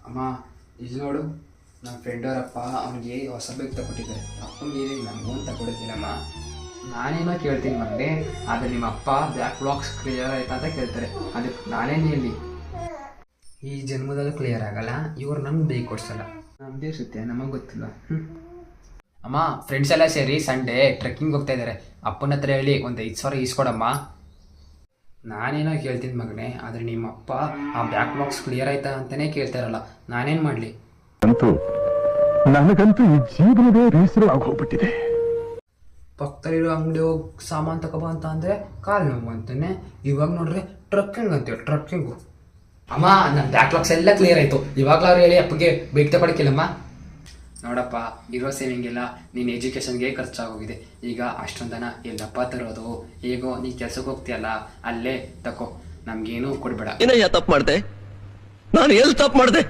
ಅಮ್ಮ ಇದು ನೋಡು, ನಮ್ಮ ಫ್ರೆಂಡವರಪ್ಪ ಅವ್ನಿಗೆ ಹೊಸ ಬೈಕ್ ತಗೊಟ್ಟಿದ್ದಾರೆ. ಅಪ್ಪನಿಗೆ ನನಗೂ ಅಂತ ತಗೊಡಿದ್ದೀನಮ್ಮ. ನಾನೇನೋ ಕೇಳ್ತೀನಿ ಮಗನೇ, ಆದರೆ ನಿಮ್ಮ ಅಪ್ಪ ಬ್ಯಾಕ್ ಬ್ಲಾಕ್ಸ್ ಕ್ಲಿಯರ್ ಆಯ್ತಾ ಅಂತ ಕೇಳ್ತಾರೆ. ಅದಕ್ಕೆ ನಾನೇನು ಹೇಳಿ, ಈ ಜನ್ಮದಲ್ಲೂ ಕ್ಲಿಯರ್ ಆಗಲ್ಲ. ಇವ್ರು ನಮ್ಗೆ ಬೈಕ್ ಕೊಡ್ಸಲ್ಲ. ನಮ್ಮದೇ ಸುತ್ತೆ, ನಮಗೆ ಗೊತ್ತಿಲ್ಲ. ಅಮ್ಮ, ಫ್ರೆಂಡ್ಸ್ ಎಲ್ಲ ಸೇರಿ ಸಂಡೇ ಟ್ರೆಕ್ಕಿಂಗ್ ಹೋಗ್ತಾ ಇದ್ದಾರೆ. ಅಪ್ಪನ ಹತ್ರ ಹೇಳಿ ಒಂದು 5,000 ಈಸ್ಕೊಡಮ್ಮ. ನಾನೇನೋ ಕೇಳ್ತೀನಿ ಮಗನೇ, ಆದರೆ ನಿಮ್ಮಪ್ಪ ಆ ಬ್ಯಾಕ್ ಬಾಕ್ಸ್ ಕ್ಲಿಯರ್ ಆಯ್ತಾ ಅಂತಲೇ ಕೇಳ್ತಾರಲ್ಲ, ನಾನೇನು ಮಾಡಲಿ? ನನಗಂತೂ ಈ ಜೀವನವೇ ಬೇಸರವಾಗಿ ಹೋಗ್ಬಿಟ್ಟಿದೆ. ಪಕ್ಕದಲ್ಲಿರೋ ಅಂಗಡಿ ಹೋಗಿ ಸಾಮಾನು ತಗೋಬ ಅಂತ ಅಂದರೆ ಕಾಲು ನೋವು ಅಂತಾನೆ. ಇವಾಗ ನೋಡ್ರೆ ಟ್ರಕ್ಕಿಂಗ್ ಅಂತೀವಿ, ಟ್ರಕ್ಕಿಂಗು. ಅಮ್ಮ, ನನ್ನ ಬ್ಯಾಕ್ ಬಾಕ್ಸ್ ಎಲ್ಲ ಕ್ಲಿಯರ್ ಆಯಿತು. ಇವಾಗಲಾದ್ರು ಹೇಳಿ ಅಪ್ಪಗೆ ಬೈಕ್ ತಗೊಳಕ್ಕಿಲ್ಲಮ್ಮ. ನೋಡಪ್ಪ, ಇರೋ ಸೇವಿಂಗ್ ಎಲ್ಲ ನೀನು ಎಜುಕೇಷನ್ಗೆ ಖರ್ಚಾಗೋಗಿದೆ. ಈಗ ಅಷ್ಟೊಂದನ ಎಲ್ಲಪ್ಪ ತರೋದು? ಹೇಗೋ ನೀ ಕೆಲ್ಸಕ್ಕೆ ಹೋಗ್ತೀಯಲ್ಲ, ಅಲ್ಲೇ ತಕೋ, ನಮ್ಗೇನು ಕೊಡ್ಬೇಡ. ಏನಯ್ಯ ತಪ್ಪು ಮಾಡಿದೆ? ನಾನು ಎಲ್ಲಿ ತಪ್ಪು ಮಾಡಿದೆ?